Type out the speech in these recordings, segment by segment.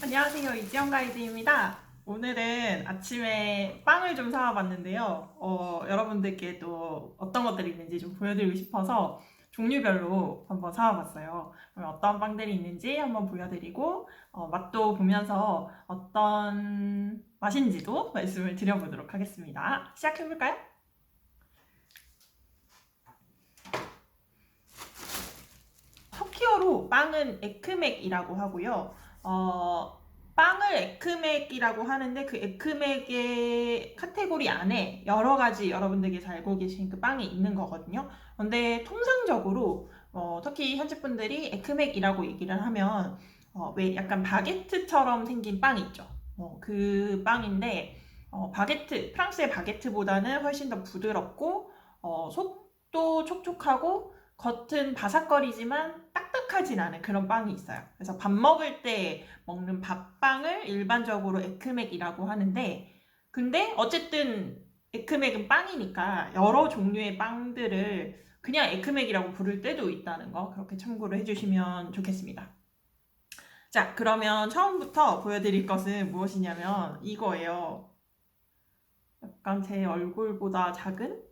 안녕하세요. 이지영 가이드입니다. 오늘은 아침에 빵을 좀 사와봤는데요. 여러분들께 또 어떤 것들이 있는지 좀 보여드리고 싶어서 종류별로 한번 사와봤어요. 그럼 어떤 빵들이 있는지 한번 보여드리고 맛도 보면서 어떤 맛인지도 말씀을 드려보도록 하겠습니다. 시작해볼까요? 터키어로 빵은 에크맥이라고 하고요. 빵을 에크맥이라고 하는데 그 에크맥의 카테고리 안에 여러 가지 여러분들께서 알고 계신 그 빵이 있는 거거든요. 근데 통상적으로 터키 현지 분들이 에크맥이라고 얘기를 하면 왜 약간 바게트처럼 생긴 빵이 있죠. 그 빵인데 바게트, 프랑스의 바게트보다는 훨씬 더 부드럽고 속도 촉촉하고 겉은 바삭거리지만 딱딱하진 않은 그런 빵이 있어요. 그래서 밥 먹을 때 먹는 밥빵을 일반적으로 에크맥이라고 하는데, 근데 어쨌든 에크맥은 빵이니까 여러 종류의 빵들을 그냥 에크맥이라고 부를 때도 있다는 거 그렇게 참고를 해주시면 좋겠습니다. 자, 그러면 처음부터 보여드릴 것은 무엇이냐면 이거예요. 약간 제 얼굴보다 작은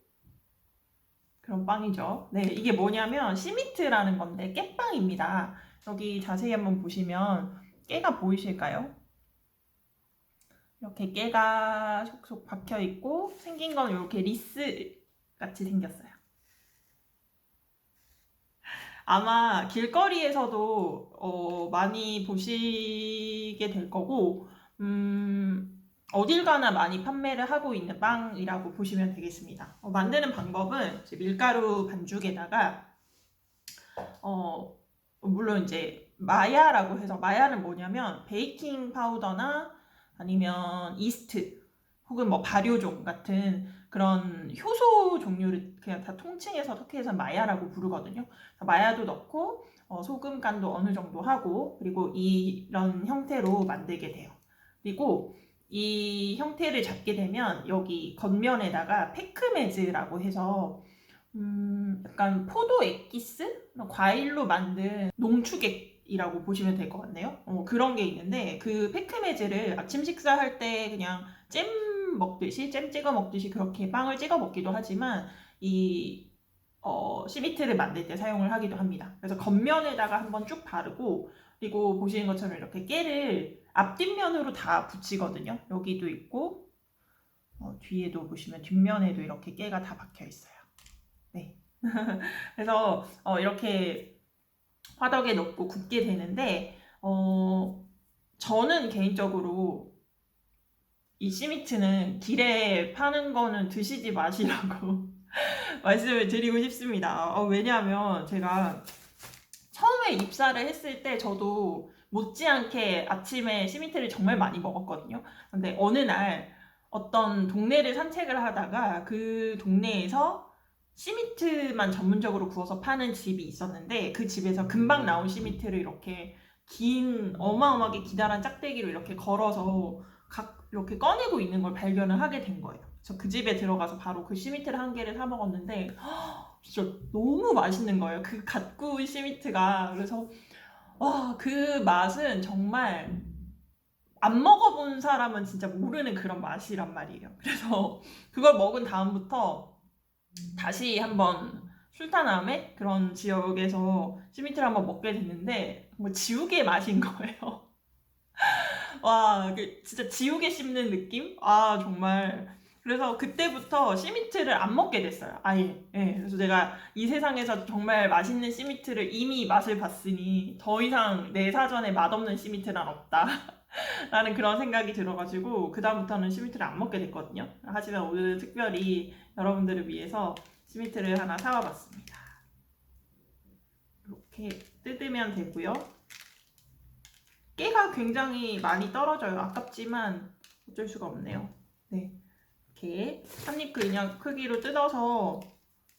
그런 빵이죠. 네, 이게 뭐냐면 시미트라는 건데 깨빵입니다. 여기 자세히 한번 보시면 깨가 보이실까요? 이렇게 깨가 속속 박혀 있고 생긴 건 이렇게 리스 같이 생겼어요. 아마 길거리에서도 많이 보시게 될 거고 어딜 가나 많이 판매를 하고 있는 빵이라고 보시면 되겠습니다. 만드는 방법은 이제 밀가루 반죽에다가 물론 이제 마야라고 해서 마야는 뭐냐면 베이킹 파우더나 아니면 이스트 혹은 뭐 발효종 같은 그런 효소 종류를 그냥 다 통칭해서 터키에서 마야라고 부르거든요. 마야도 넣고 소금 간도 어느 정도 하고 그리고 이런 형태로 만들게 돼요. 그리고 이 형태를 잡게 되면 여기 겉면에다가 페크메즈라고 해서 약간 포도 엑기스? 과일로 만든 농축액이라고 보시면 될 것 같네요. 그런 게 있는데 그 페크메즈를 아침 식사할 때 그냥 잼 먹듯이 잼 찍어 먹듯이 그렇게 빵을 찍어 먹기도 하지만 이 시미트를 만들 때 사용을 하기도 합니다. 그래서 겉면에다가 한번 쭉 바르고 그리고 보시는 것처럼 이렇게 깨를 앞뒷면으로 다 붙이거든요. 여기도 있고 뒤에도 보시면 뒷면에도 이렇게 깨가 다 박혀 있어요. 네. 그래서 이렇게 화덕에 넣고 굽게 되는데 저는 개인적으로 이 시미트는 길에 파는 거는 드시지 마시라고 말씀을 드리고 싶습니다. 왜냐하면 제가 처음에 입사를 했을 때 저도 못지않게 아침에 시미트를 정말 많이 먹었거든요. 근데 어느 날 어떤 동네를 산책을 하다가 그 동네에서 시미트만 전문적으로 구워서 파는 집이 있었는데 그 집에서 금방 나온 시미트를 이렇게 긴 어마어마하게 기다란 짝대기로 이렇게 걸어서 이렇게 꺼내고 있는 걸 발견을 하게 된 거예요. 그래서 그 집에 들어가서 바로 그 시미트를 한 개를 사 먹었는데 진짜 너무 맛있는 거예요. 그 갓 구운 시미트가. 그래서 와, 그 맛은 정말 안 먹어본 사람은 진짜 모르는 그런 맛이란 말이에요. 그래서 그걸 먹은 다음부터 다시 한번 술탄암의 그런 지역에서 시미트를 한번 먹게 됐는데 뭐 지우개 맛인 거예요. 와, 진짜 지우개 씹는 느낌? 아, 정말. 그래서 그때부터 시미트를 안 먹게 됐어요. 아예. 예. 그래서 내가 이 세상에서 정말 맛있는 시미트를 이미 맛을 봤으니 더 이상 내 사전에 맛없는 시미트란 없다. 라는 그런 생각이 들어가지고 그다음부터는 시미트를 안 먹게 됐거든요. 하지만 오늘 특별히 여러분들을 위해서 시미트를 하나 사와 봤습니다. 이렇게 뜯으면 되고요. 깨가 굉장히 많이 떨어져요. 아깝지만 어쩔 수가 없네요. 네, 이렇게 한 입 그냥 크기로 뜯어서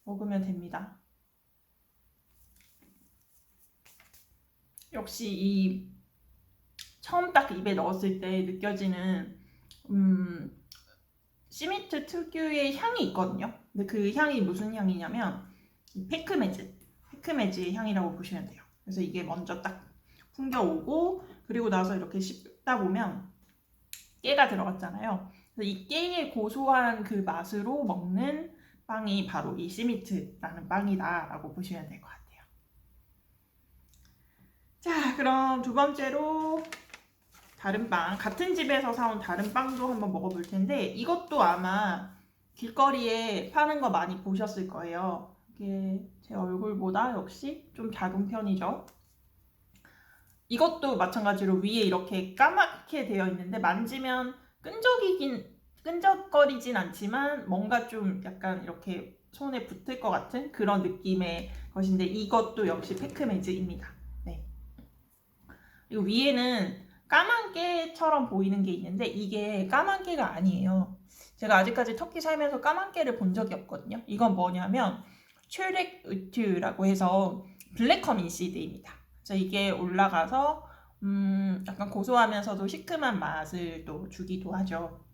먹으면 됩니다. 역시 이 처음 딱 입에 넣었을 때 느껴지는 시미트 특유의 향이 있거든요. 근데 그 향이 무슨 향이냐면 페크메즈의 향이라고 보시면 돼요. 그래서 이게 먼저 딱 숨겨오고, 그리고 나서 이렇게 씹다 보면 깨가 들어갔잖아요. 그래서 이 깨의 고소한 그 맛으로 먹는 빵이 바로 이 시미트라는 빵이다라고 보시면 될 것 같아요. 자, 그럼 두 번째로 다른 빵, 같은 집에서 사온 다른 빵도 한번 먹어볼 텐데, 이것도 아마 길거리에 파는 거 많이 보셨을 거예요. 이게 제 얼굴보다 역시 좀 작은 편이죠. 이것도 마찬가지로 위에 이렇게 까맣게 되어 있는데, 만지면 끈적거리진 않지만 뭔가 좀 약간 이렇게 손에 붙을 것 같은 그런 느낌의 것인데, 이것도 역시 페크메즈입니다. 네. 그리고 위에는 까만 깨처럼 보이는 게 있는데, 이게 까만 깨가 아니에요. 제가 아직까지 터키 살면서 까만 깨를 본 적이 없거든요. 이건 뭐냐면 츄렉 우튜라고 해서 블랙커민 씨드입니다. 그래서 이게 올라가서 약간 고소하면서도 시큼한 맛을 또 주기도 하죠.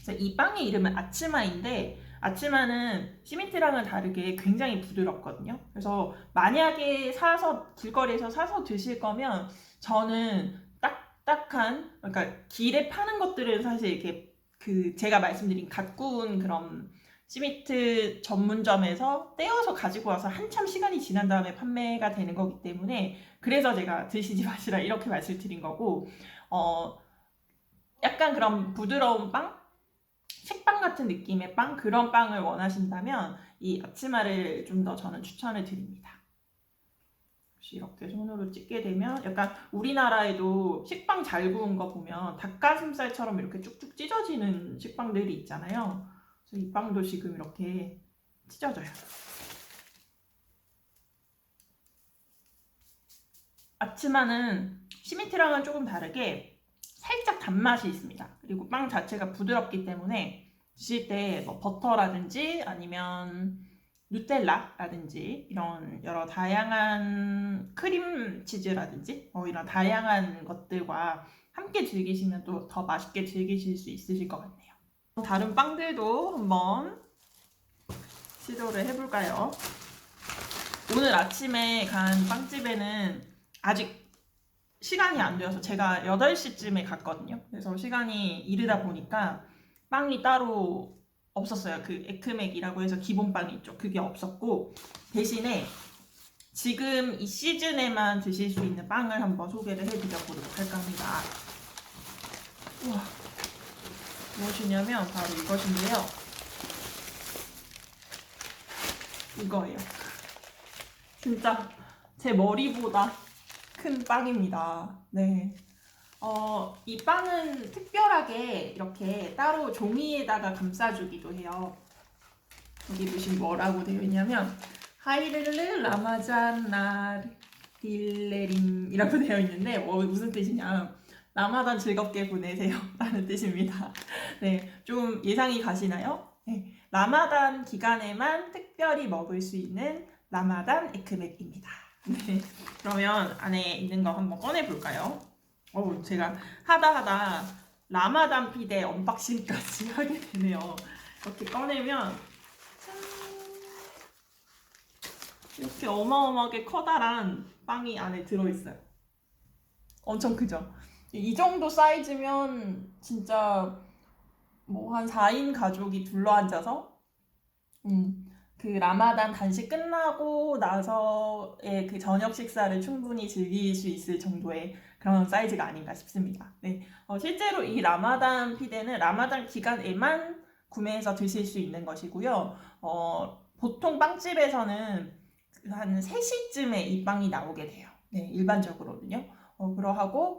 그래서 이 빵의 이름은 아츠마인데, 아츠마는 시미트랑은 다르게 굉장히 부드럽거든요. 그래서 만약에 길거리에서 사서 드실 거면, 저는 딱딱한, 그러니까 길에 파는 것들은 사실 이렇게 제가 말씀드린 갓 구운 그런 시미트 전문점에서 떼어서 가지고 와서 한참 시간이 지난 다음에 판매가 되는 거기 때문에, 그래서 제가 드시지 마시라 이렇게 말씀드린 거고, 약간 그런 부드러운 빵? 식빵 같은 느낌의 빵? 그런 빵을 원하신다면 이 아츠마를 좀 더 저는 추천을 드립니다. 이렇게 손으로 찢게 되면 약간 우리나라에도 식빵 잘 구운 거 보면 닭가슴살처럼 이렇게 쭉쭉 찢어지는 식빵들이 있잖아요. 그래서 이 빵도 지금 이렇게 찢어져요. 아츠마는 시미트랑은 조금 다르게 살짝 단맛이 있습니다. 그리고 빵 자체가 부드럽기 때문에 드실 때 뭐 버터라든지 아니면 누텔라라든지 이런 여러 다양한 크림 치즈라든지 이런 다양한 것들과 함께 즐기시면 또 더 맛있게 즐기실 수 있으실 것 같네요. 다른 빵들도 한번 시도를 해볼까요? 오늘 아침에 간 빵집에는 아직 시간이 안 되어서 제가 8시쯤에 갔거든요. 그래서 시간이 이르다 보니까 빵이 따로 없었어요. 그 에크맥이라고 해서 기본빵이 있죠. 그게 없었고, 대신에 지금 이 시즌에만 드실 수 있는 빵을 한번 소개를 해드려보도록 할까 합니다. 우와, 무엇이냐면 바로 이것인데요. 이거예요. 진짜 제 머리보다 큰 빵입니다. 네. 이 빵은 특별하게 이렇게 따로 종이에다가 감싸주기도 해요. 여기 보시면 뭐라고 되어 있냐면 하이르르 라마잔 날 딜레림 이라고 되어 있는데, 무슨 뜻이냐, 라마단 즐겁게 보내세요 라는 뜻입니다. 네, 좀 예상이 가시나요? 네, 라마단 기간에만 특별히 먹을 수 있는 라마단 에크맥입니다. 네, 그러면 안에 있는 거 한번 꺼내 볼까요? 제가 하다 라마단 피데 언박싱까지 하게 되네요. 이렇게 꺼내면 짠! 이렇게 어마어마하게 커다란 빵이 안에 들어있어요. 엄청 크죠? 이 정도 사이즈면 진짜 뭐 한 4인 가족이 둘러앉아서 그 라마단 단식 끝나고 나서의 그 저녁 식사를 충분히 즐길 수 있을 정도의 그런 사이즈가 아닌가 싶습니다. 네, 실제로 이 라마단 피데는 라마단 기간에만 구매해서 드실 수 있는 것이고요. 보통 빵집에서는 한 3시쯤에 이 빵이 나오게 돼요. 네, 일반적으로는요.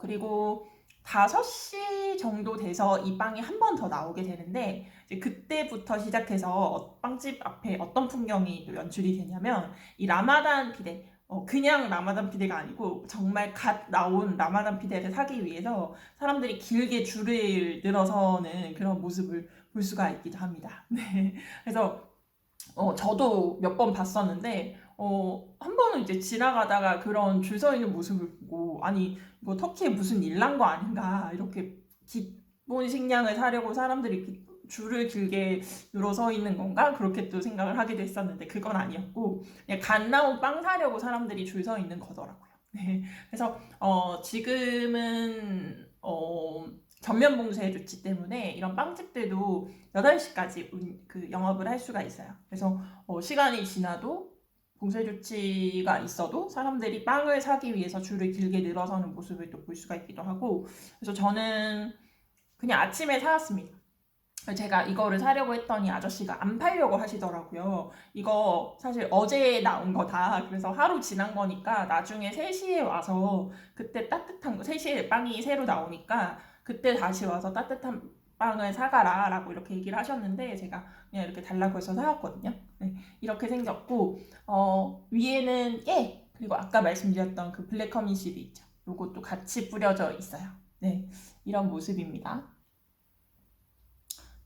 그리고 5시 정도 돼서 이 빵이 한 번 더 나오게 되는데, 이제 그때부터 시작해서 빵집 앞에 어떤 풍경이 또 연출이 되냐면, 이 라마단 피데, 그냥 라마단 피데가 아니고 정말 갓 나온 라마단 피데를 사기 위해서 사람들이 길게 줄을 늘어서는 그런 모습을 볼 수가 있기도 합니다. 네, 그래서 저도 몇 번 봤었는데, 한 번은 이제 지나가다가 그런 줄 서 있는 모습을 보고, 아니, 이거 터키에 무슨 일 난 거 아닌가, 이렇게 기본 식량을 사려고 사람들이 이렇게 줄을 길게 늘어서 있는 건가? 그렇게 또 생각을 하게 됐었는데, 그건 아니었고, 그냥 갓 나온 빵 사려고 사람들이 줄 서 있는 거더라고요. 네. 그래서 지금은 전면 봉쇄 조치 때문에 이런 빵집들도 8시까지 그 영업을 할 수가 있어요. 그래서 시간이 지나도 봉쇄 조치가 있어도 사람들이 빵을 사기 위해서 줄을 길게 늘어서는 모습을 또 볼 수가 있기도 하고, 그래서 저는 그냥 아침에 사왔습니다. 제가 이거를 사려고 했더니 아저씨가 안 팔려고 하시더라고요. 이거 사실 어제 나온 거다. 그래서 하루 지난 거니까 나중에 3시에 와서 그때 따뜻한 거, 3시에 빵이 새로 나오니까 그때 다시 와서 따뜻한 빵을 사가라 라고 이렇게 얘기를 하셨는데, 제가 그냥 이렇게 달라고 해서 사왔거든요. 네, 이렇게 생겼고, 위에는 깨, 그리고 아까 말씀드렸던 그 블랙커미 씨드 있죠. 요것도 같이 뿌려져 있어요. 네, 이런 모습입니다.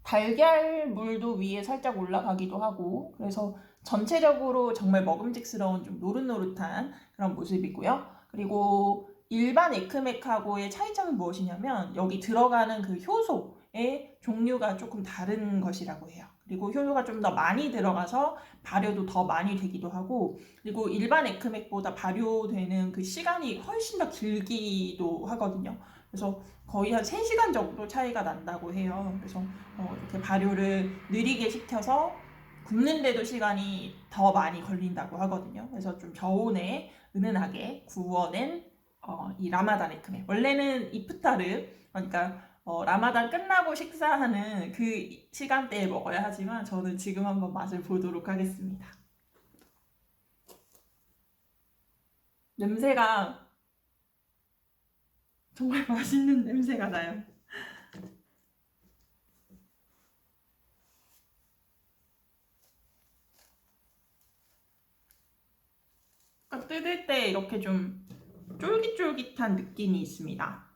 달걀물도 위에 살짝 올라가기도 하고, 그래서 전체적으로 정말 먹음직스러운 좀 노릇노릇한 그런 모습이고요. 그리고 일반 에크맥하고의 차이점은 무엇이냐면 여기 들어가는 그 효소의 종류가 조금 다른 것이라고 해요. 그리고 효소가 좀 더 많이 들어가서 발효도 더 많이 되기도 하고, 그리고 일반 에크맥보다 발효되는 그 시간이 훨씬 더 길기도 하거든요. 그래서 거의 한 3시간 정도 차이가 난다고 해요. 그래서 이렇게 발효를 느리게 시켜서 굽는데도 시간이 더 많이 걸린다고 하거든요. 그래서 좀 저온에 은은하게 구워낸 이 라마단 에크맥. 원래는 이프타르, 그러니까 라마단 끝나고 식사하는 그 시간대에 먹어야 하지만 저는 지금 한번 맛을 보도록 하겠습니다. 냄새가 정말 맛있는 냄새가 나요. 그러니까 뜯을 때 이렇게 좀 쫄깃쫄깃한 느낌이 있습니다.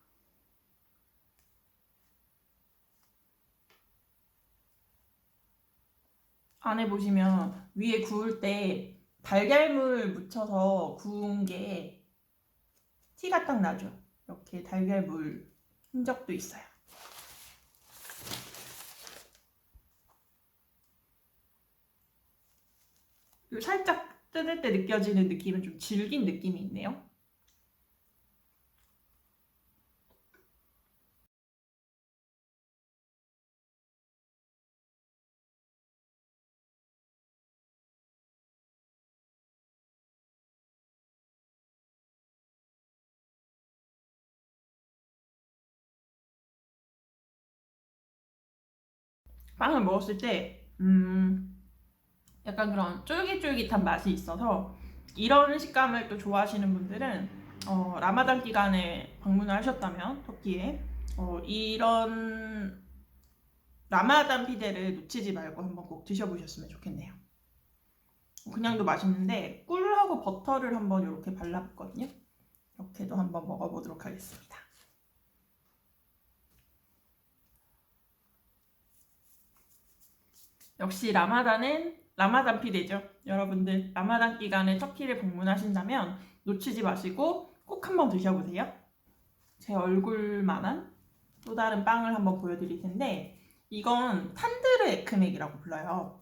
안에 보시면 위에 구울 때 달걀물 묻혀서 구운 게 티가 딱 나죠. 이렇게 달걀물 흔적도 있어요. 그리고 살짝 뜯을 때 느껴지는 느낌은 좀 질긴 느낌이 있네요. 빵을 먹었을 때 약간 그런 쫄깃쫄깃한 맛이 있어서 이런 식감을 또 좋아하시는 분들은 라마단 기간에 방문을 하셨다면 터키에 이런 라마단 피데를 놓치지 말고 한번 꼭 드셔보셨으면 좋겠네요. 그냥도 맛있는데 꿀하고 버터를 한번 이렇게 발라봤거든요. 이렇게도 한번 먹어보도록 하겠습니다. 역시 라마단은 라마단 피데죠. 여러분들 라마단 기간에 터키를 방문하신다면 놓치지 마시고 꼭 한번 드셔보세요. 제 얼굴만한 또 다른 빵을 한번 보여드릴 텐데, 이건 탄드르 에크맥이라고 불러요.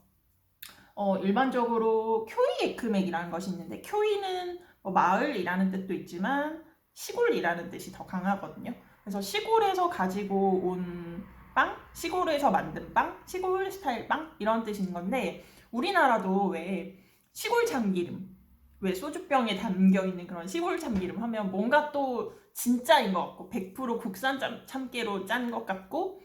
일반적으로 쿄이 에크맥이라는 것이 있는데, 쿄이는 마을이라는 뜻도 있지만 시골이라는 뜻이 더 강하거든요. 그래서 시골에서 가지고 온 빵, 시골에서 만든 빵, 시골 스타일 빵 이런 뜻인 건데, 우리나라도 왜 시골 참기름, 왜 소주병에 담겨 있는 그런 시골 참기름 하면 뭔가 또 진짜인 것 같고 100% 국산 참깨로 짠 것 같고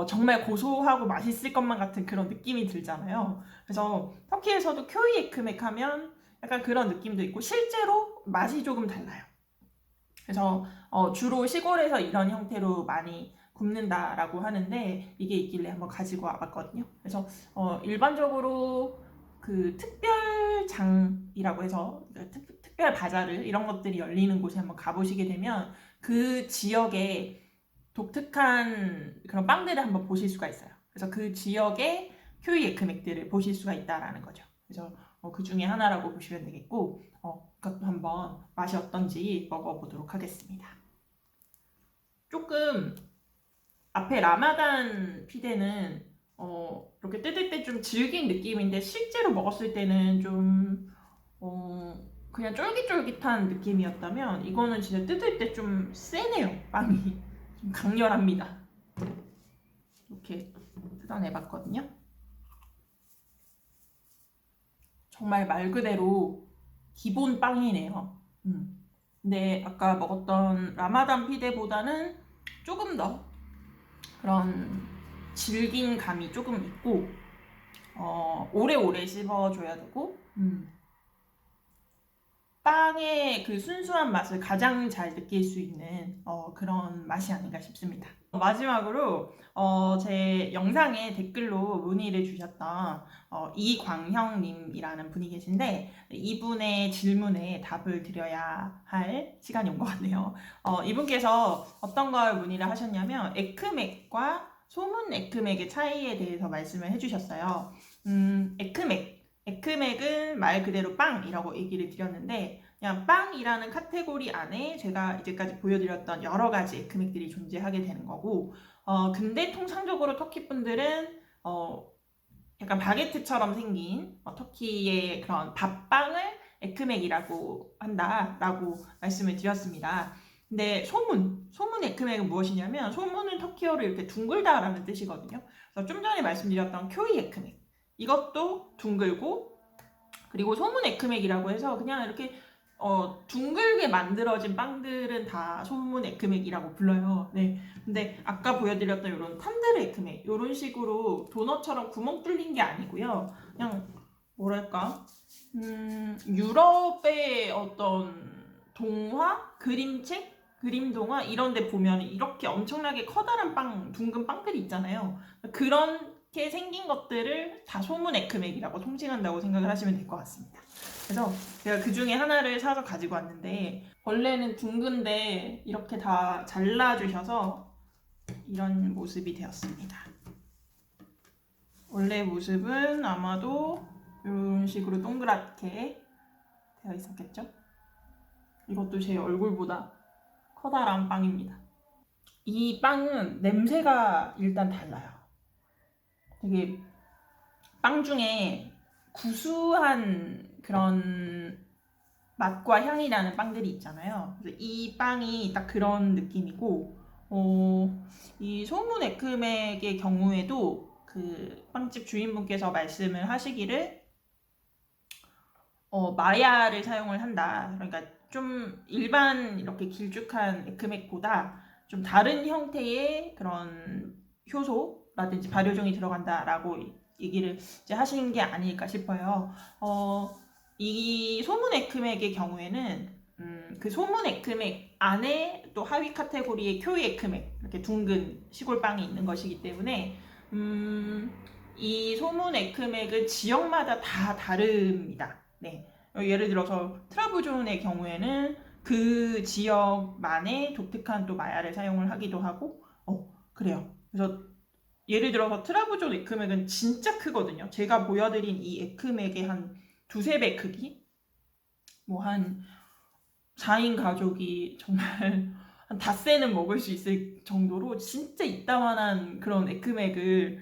정말 고소하고 맛있을 것만 같은 그런 느낌이 들잖아요. 그래서 터키에서도 쿄이 에크맥 하면 약간 그런 느낌도 있고 실제로 맛이 조금 달라요. 그래서 주로 시골에서 이런 형태로 많이 굽는다라고 하는데, 이게 있길래 한번 가지고 와봤거든요. 그래서 일반적으로 그 특별장이라고 해서 특별 바자르 이런 것들이 열리는 곳에 한번 가보시게 되면 그 지역의 독특한 그런 빵들을 한번 보실 수가 있어요. 그래서 그 지역의 큐이 에크맥들을 보실 수가 있다라는 거죠. 그래서 그 중에 하나라고 보시면 되겠고, 그것도 한번 맛이 어떤지 먹어보도록 하겠습니다. 조금 앞에 라마단 피데는 이렇게 뜯을 때 좀 질긴 느낌인데 실제로 먹었을 때는 좀 그냥 쫄깃쫄깃한 느낌이었다면 이거는 진짜 뜯을 때 좀 세네요. 빵이 좀 강렬합니다. 이렇게 뜯어내봤거든요. 정말 말 그대로 기본 빵이네요. 근데 아까 먹었던 라마단 피데보다는 조금 더 그런 질긴 감이 조금 있고 오래오래 씹어줘야 되고 빵의 그 순수한 맛을 가장 잘 느낄 수 있는 그런 맛이 아닌가 싶습니다. 마지막으로 제 영상에 댓글로 문의를 주셨던 이광형님이라는 분이 계신데 이분의 질문에 답을 드려야 할 시간이 온 것 같네요. 이분께서 어떤 걸 문의를 하셨냐면 에크맥과 소문 에크맥의 차이에 대해서 말씀을 해주셨어요. 에크맥은 말 그대로 빵이라고 얘기를 드렸는데 그냥 빵이라는 카테고리 안에 제가 이제까지 보여드렸던 여러 가지 에크맥들이 존재하게 되는 거고 근데 통상적으로 터키 분들은 약간 바게트처럼 생긴 터키의 그런 밥빵을 에크맥이라고 한다라고 말씀을 드렸습니다. 근데 소문 에크맥은 무엇이냐면 소문은 터키어로 이렇게 둥글다라는 뜻이거든요. 그래서 좀 전에 말씀드렸던 쿄이 에크맥 이것도 둥글고 그리고 소문 에크맥이라고 해서 그냥 이렇게 둥글게 만들어진 빵들은 다 소문 에크맥이라고 불러요. 네. 근데 아까 보여드렸던 이런 탄드르 에크맥 이런 식으로 도넛처럼 구멍 뚫린 게 아니고요. 그냥 뭐랄까 유럽의 어떤 동화, 그림책, 그림 동화 이런 데 보면 이렇게 엄청나게 커다란 빵, 둥근 빵들이 있잖아요. 그렇게 생긴 것들을 다 소문 에크맥이라고 통칭한다고 생각을 하시면 될 것 같습니다. 그래서 제가 그 중에 하나를 사서 가지고 왔는데 원래는 둥근데 이렇게 다 잘라주셔서 이런 모습이 되었습니다. 원래 모습은 아마도 이런 식으로 동그랗게 되어 있었겠죠? 이것도 제 얼굴보다 커다란 빵입니다. 이 빵은 냄새가 일단 달라요. 되게 빵 중에 구수한 그런 맛과 향이 나는 빵들이 있잖아요. 그래서 이 빵이 딱 그런 느낌이고, 이 소문 에크맥의 경우에도 그 빵집 주인분께서 말씀을 하시기를 마야를 사용을 한다. 그러니까 좀 일반 이렇게 길쭉한 에크맥보다 좀 다른 형태의 그런 효소라든지 발효종이 들어간다라고 얘기를 이제 하신 게 아닐까 싶어요. 이 소문 에크맥의 경우에는 그 소문 에크맥 안에 또 하위 카테고리의 쿄이 에크맥 이렇게 둥근 시골빵이 있는 것이기 때문에 이 소문 에크맥은 지역마다 다 다릅니다. 네. 예를 들어서 트라부존의 경우에는 그 지역만의 독특한 또 마야를 사용을 하기도 하고 그래요. 그래서 예를 들어서 트라부존 에크맥은 진짜 크거든요. 제가 보여드린 이 에크맥의 한 두세 배 크기? 뭐 한 4인 가족이 정말 한 닷새는 먹을 수 있을 정도로 진짜 이따만한 그런 에크맥을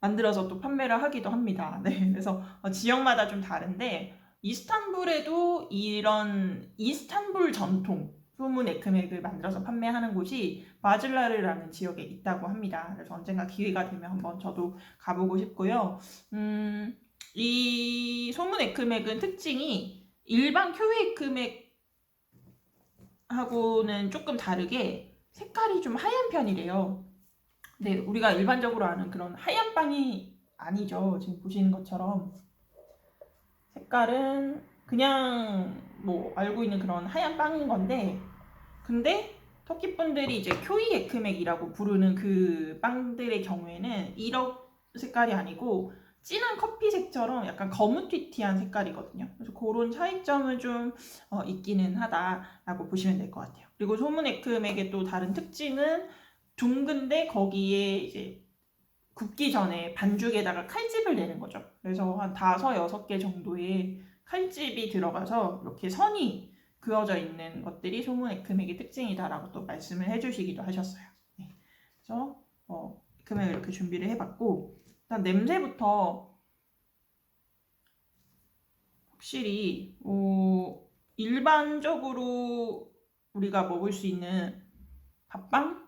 만들어서 또 판매를 하기도 합니다. 네, 그래서 지역마다 좀 다른데 이스탄불에도 이런 이스탄불 전통 소문 에크맥을 만들어서 판매하는 곳이 바즐라르라는 지역에 있다고 합니다. 그래서 언젠가 기회가 되면 한번 저도 가보고 싶고요. 이 소문 에크맥은 특징이 일반 큐이 에크맥하고는 조금 다르게 색깔이 좀 하얀 편이래요. 근데 우리가 일반적으로 아는 그런 하얀 빵이 아니죠. 지금 보시는 것처럼 색깔은 그냥 뭐 알고 있는 그런 하얀 빵인 건데 근데 터키 분들이 이제 쿄이 에크맥이라고 부르는 그 빵들의 경우에는 이런 색깔이 아니고 진한 커피색처럼 약간 거무튀튀한 색깔이거든요. 그래서 그런 차이점은 좀 있기는 하다라고 보시면 될 것 같아요. 그리고 소문 에크맥의 또 다른 특징은 둥근데 거기에 이제 굽기 전에 반죽에다가 칼집을 내는 거죠. 그래서 한 5, 6개 정도의 칼집이 들어가서 이렇게 선이 그어져 있는 것들이 소문 에크맥의 특징이다라고 또 말씀을 해주시기도 하셨어요. 네. 그래서 에크맥을 이렇게 준비를 해봤고 일단 냄새부터 확실히 일반적으로 우리가 먹을 수 있는 밥빵?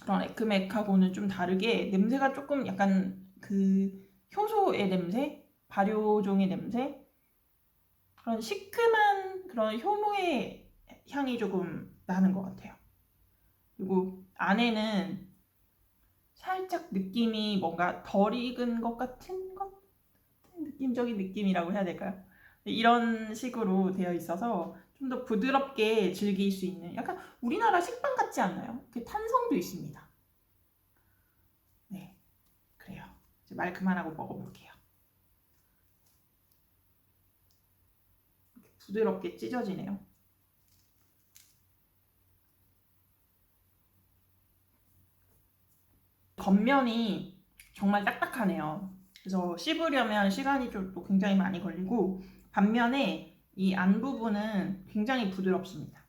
그런 에크맥하고는 좀 다르게 냄새가 조금 약간 그 효소의 냄새? 발효종의 냄새? 그런 시큼한 그런 효모의 향이 조금 나는 것 같아요. 그리고 안에는 살짝 느낌이 뭔가 덜 익은 것 같은 느낌적인 느낌이라고 해야 될까요? 이런 식으로 되어 있어서 좀 더 부드럽게 즐길 수 있는 약간 우리나라 식빵 같지 않나요? 그 탄성도 있습니다. 네, 그래요. 이제 말 그만하고 먹어볼게요. 부드럽게 찢어지네요. 겉면이 정말 딱딱하네요. 그래서 씹으려면 시간이 좀 또 굉장히 많이 걸리고 반면에 이 안 부분은 굉장히 부드럽습니다.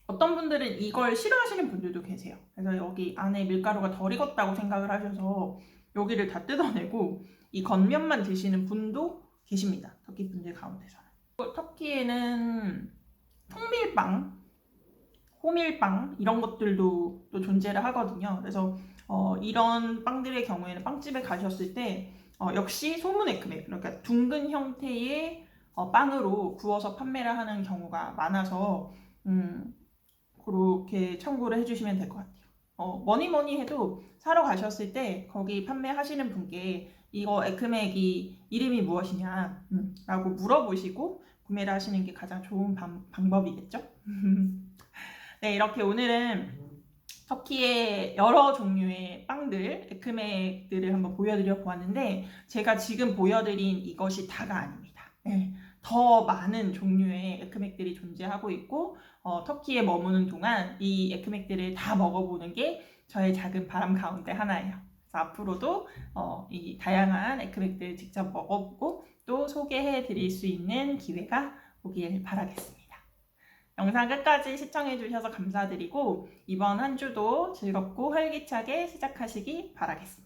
어떤 분들은 이걸 싫어하시는 분들도 계세요. 그래서 여기 안에 밀가루가 덜 익었다고 생각을 하셔서 여기를 다 뜯어내고 이 겉면만 드시는 분도 계십니다. 터키 분들 가운데서는. 터키에는 통밀빵, 호밀빵 이런 것들도 또 존재를 하거든요. 그래서 이런 빵들의 경우에는 빵집에 가셨을 때 역시 소문 에크맥, 그러니까 둥근 형태의 빵으로 구워서 판매를 하는 경우가 많아서 그렇게 참고를 해주시면 될 것 같아요. 뭐니 해도 사러 가셨을 때 거기 판매하시는 분께 이거 에크맥이 이름이 무엇이냐 라고 물어보시고 구매를 하시는 게 가장 좋은 방법이겠죠? 네, 이렇게 오늘은 터키의 여러 종류의 빵들, 에크맥들을 한번 보여드려 보았는데 제가 지금 보여드린 이것이 다가 아닙니다. 네, 더 많은 종류의 에크맥들이 존재하고 있고 터키에 머무는 동안 이 에크맥들을 다 먹어보는 게 저의 작은 바람 가운데 하나예요. 그래서 앞으로도 이 다양한 에크맥들을 직접 먹어보고 또 소개해 드릴 수 있는 기회가 오길 바라겠습니다. 영상 끝까지 시청해주셔서 감사드리고 이번 한 주도 즐겁고 활기차게 시작하시기 바라겠습니다.